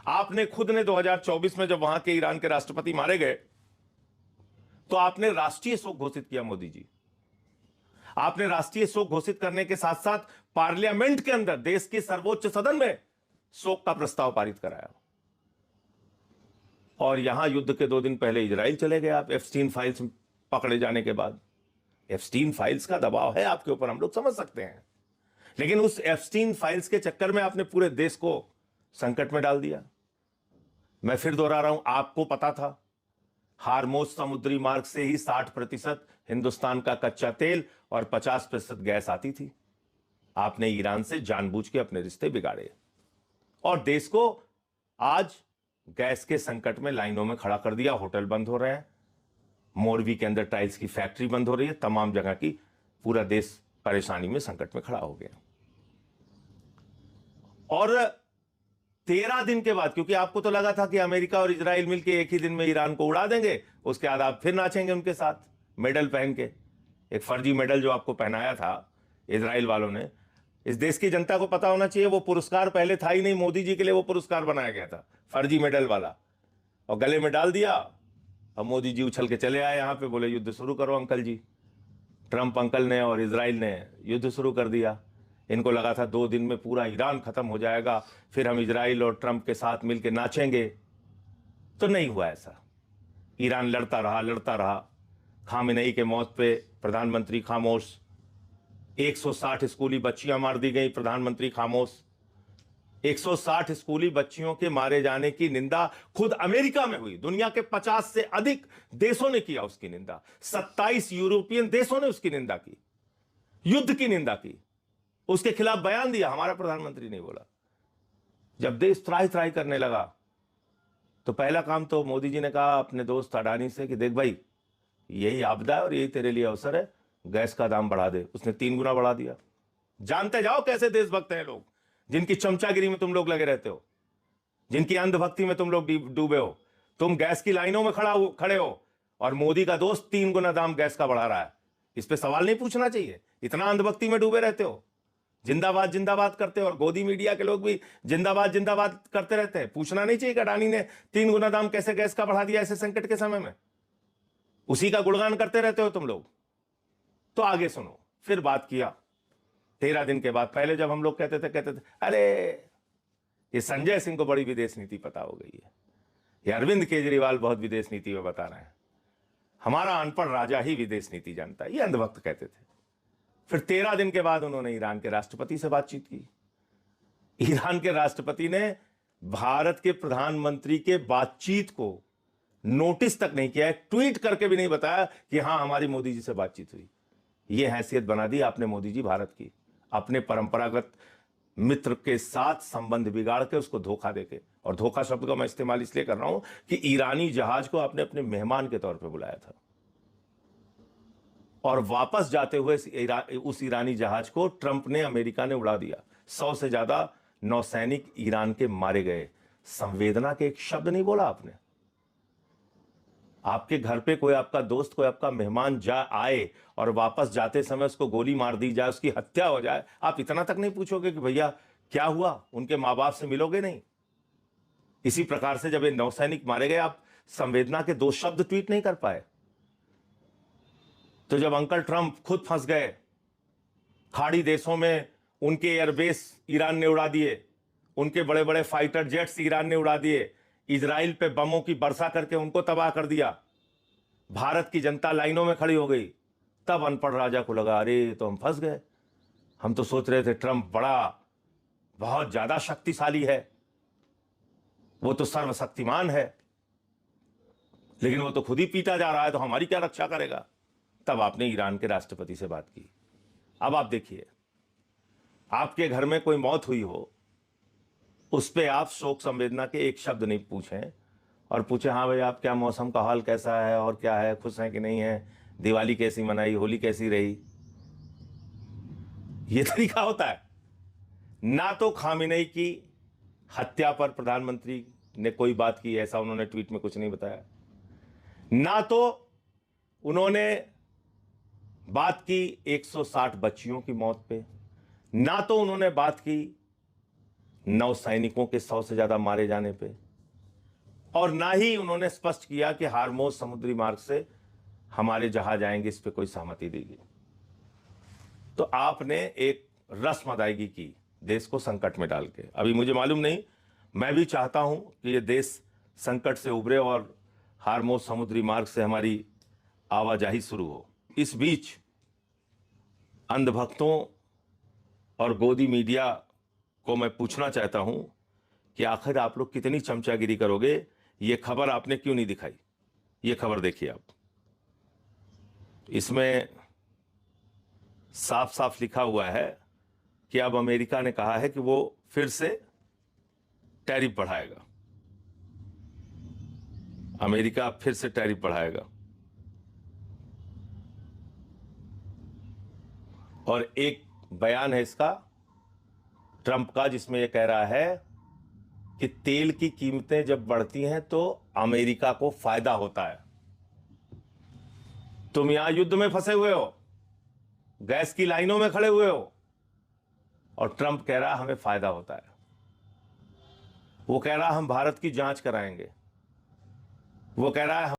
आपने खुद ने 2024 में जब वहां के ईरान के राष्ट्रपति मारे गए तो आपने राष्ट्रीय शोक घोषित किया। मोदी जी, आपने राष्ट्रीय शोक घोषित करने के साथ साथ पार्लियामेंट के अंदर, देश के सर्वोच्च सदन में शोक का प्रस्ताव पारित कराया। और यहां युद्ध के 2 दिन पहले इजराइल चले गए आप, एप्स्टीन फाइल्स पकड़े जाने के बाद। एप्स्टीन फाइल्स का दबाव है आपके ऊपर, हम लोग समझ सकते हैं, लेकिन उस एप्स्टीन फाइल्स के चक्कर में आपने पूरे देश को संकट में डाल दिया। मैं फिर दोहरा रहा हूं, आपको पता था हार्मोज समुद्री मार्ग से ही 60% हिंदुस्तान का कच्चा तेल और 50% गैस आती थी। आपने ईरान से जानबूझ के अपने रिश्ते बिगाड़े और देश को आज गैस के संकट में लाइनों में खड़ा कर दिया। होटल बंद हो रहे हैं, मोरबी के अंदर टाइल्स की फैक्ट्री बंद हो रही है, तमाम जगह की, पूरा देश परेशानी में, संकट में खड़ा हो गया। और 13 दिन के बाद, क्योंकि आपको तो लगा था कि अमेरिका और इजराइल मिलकर एक ही दिन में ईरान को उड़ा देंगे, उसके बाद आप फिर नाचेंगे उनके साथ मेडल पहन के। एक फर्जी मेडल जो आपको पहनाया था इजराइल वालों ने, इस देश की जनता को पता होना चाहिए वो पुरस्कार पहले था ही नहीं, मोदी जी के लिए वो पुरस्कार बनाया गया था, फर्जी मेडल वाला, और गले में डाल दिया। अब मोदी जी उछल के चले आए यहां पे, बोले युद्ध शुरू करो अंकल जी। ट्रंप अंकल ने और इजराइल ने युद्ध शुरू कर दिया। इनको लगा था 2 दिन में पूरा ईरान खत्म हो जाएगा, फिर हम इजराइल और ट्रंप के साथ मिलकर नाचेंगे। तो नहीं हुआ ऐसा। ईरान लड़ता रहा। खामेनेई के मौत पे प्रधानमंत्री खामोश। 160 स्कूली बच्चियां मार दी गई, प्रधानमंत्री खामोश। 160 स्कूली बच्चियों के मारे जाने की निंदा खुद अमेरिका में हुई। दुनिया के 50 से अधिक देशों ने किया उसकी निंदा। 27 यूरोपियन देशों ने उसकी निंदा की, युद्ध की निंदा की, उसके खिलाफ बयान दिया। हमारा प्रधानमंत्री नहीं बोला। जब देश त्राही त्राही करने लगा तो पहला काम तो मोदी जी ने कहा अपने दोस्त अडानी से कि देख भाई, यही आपदा है और यही तेरे लिए अवसर है, गैस का दाम बढ़ा दे। उसने 3 गुना बढ़ा दिया। जानते जाओ कैसे देशभक्त हैं लोग, जिनकी चमचागिरी में तुम लोग लगे रहते हो, जिनकी अंधभक्ति में तुम लोग डूबे हो। तुम गैस की लाइनों में खड़े हो और मोदी का दोस्त 3 गुना दाम गैस का बढ़ा रहा है। इस पे सवाल नहीं पूछना चाहिए, इतना अंधभक्ति में डूबे रहते हो। जिंदाबाद जिंदाबाद करते हो और गोदी मीडिया के लोग भी जिंदाबाद जिंदाबाद करते रहते हैं। पूछना नहीं चाहिए कि अडानी ने 3 गुना दाम कैसे गैस का बढ़ा दिया ऐसे संकट के समय में। उसी का गुणगान करते रहते हो तुम लोग। तो आगे सुनो, फिर बात किया 13 दिन के बाद। पहले जब हम लोग कहते थे अरे ये संजय सिंह को बड़ी विदेश नीति पता हो गई है, ये अरविंद केजरीवाल बहुत विदेश नीति में बता रहे हैं, हमारा अनपढ़ राजा ही विदेश नीति जानता है, ये अंधभक्त कहते थे। फिर 13 दिन के बाद उन्होंने ईरान के राष्ट्रपति से बातचीत की। ईरान के राष्ट्रपति ने भारत के प्रधानमंत्री के बातचीत को नोटिस तक नहीं किया, ट्वीट करके भी नहीं बताया कि हां हमारी मोदी जी से बातचीत हुई। यह हैसियत बना दी आपने मोदी जी भारत की, अपने परंपरागत मित्र के साथ संबंध बिगाड़ के, उसको धोखा देके। और धोखा शब्द का मैं इस्तेमाल इसलिए कर रहा हूं कि ईरानी जहाज को आपने अपने मेहमान के तौर पे बुलाया था और वापस जाते हुए उस ईरानी जहाज को ट्रंप ने, अमेरिका ने उड़ा दिया। 100 से ज्यादा नौसैनिक ईरान के मारे गए। संवेदना के एक शब्द नहीं बोला आपने। आपके घर पे कोई आपका दोस्त, कोई आपका मेहमान आए और वापस जाते समय उसको गोली मार दी जाए, उसकी हत्या हो जाए, आप इतना तक नहीं पूछोगे कि भैया क्या हुआ, उनके मां बाप से मिलोगे नहीं? इसी प्रकार से जब ये नौसैनिक मारे गए, आप संवेदना के 2 शब्द ट्वीट नहीं कर पाए। तो जब अंकल ट्रंप खुद फंस गए, खाड़ी देशों में उनके एयरबेस ईरान ने उड़ा दिए, उनके बड़े बड़े फाइटर जेट्स ईरान ने उड़ा दिए, इजराइल पे बमों की वर्षा करके उनको तबाह कर दिया, भारत की जनता लाइनों में खड़ी हो गई, तब अनपढ़ राजा को लगा अरे तो हम फंस गए। हम तो सोच रहे थे ट्रंप बहुत ज्यादा शक्तिशाली है, वो तो सर्वशक्तिमान है, लेकिन वो तो खुद ही पीटा जा रहा है, तो हमारी क्या रक्षा करेगा? तब आपने ईरान के राष्ट्रपति से बात की। अब आप देखिए, आपके घर में कोई मौत हुई हो, उस पे आप शोक संवेदना के एक शब्द नहीं पूछें और पूछे हाँ भाई आप क्या, मौसम का हाल कैसा है और क्या है, खुश हैं कि नहीं है, दिवाली कैसी मनाई, होली कैसी रही। ये तरीका होता है? ना तो खामेनेई की हत्या पर प्रधानमंत्री ने कोई बात की, ऐसा उन्होंने ट्वीट में कुछ नहीं बताया। ना तो उन्होंने बात की 160 बच्चियों की मौत पे, ना तो उन्होंने बात की नौसैनिकों के 100 से ज्यादा मारे जाने पे, और ना ही उन्होंने स्पष्ट किया कि हार्मोज समुद्री मार्ग से हमारे जहाज आएंगे, इस पे कोई सहमति देगी। तो आपने एक रस्म अदायगी की देश को संकट में डाल के। अभी मुझे मालूम नहीं, मैं भी चाहता हूं कि ये देश संकट से उभरे और हार्मोज समुद्री मार्ग से हमारी आवाजाही शुरू हो। इस बीच अंधभक्तों और गोदी मीडिया को मैं पूछना चाहता हूं कि आखिर आप लोग कितनी चमचागिरी करोगे? ये खबर आपने क्यों नहीं दिखाई? ये खबर देखिए आप, इसमें साफ साफ लिखा हुआ है कि अब अमेरिका ने कहा है कि वो फिर से टैरिफ बढ़ाएगा। अमेरिका फिर से टैरिफ बढ़ाएगा। और एक बयान है इसका ट्रंप का, जिसमें यह कह रहा है कि तेल की कीमतें जब बढ़ती हैं तो अमेरिका को फायदा होता है। तुम यहां युद्ध में फंसे हुए हो, गैस की लाइनों में खड़े हुए हो, और ट्रंप कह रहा है हमें फायदा होता है। वो कह रहा है हम भारत की जांच कराएंगे। वो कह रहा है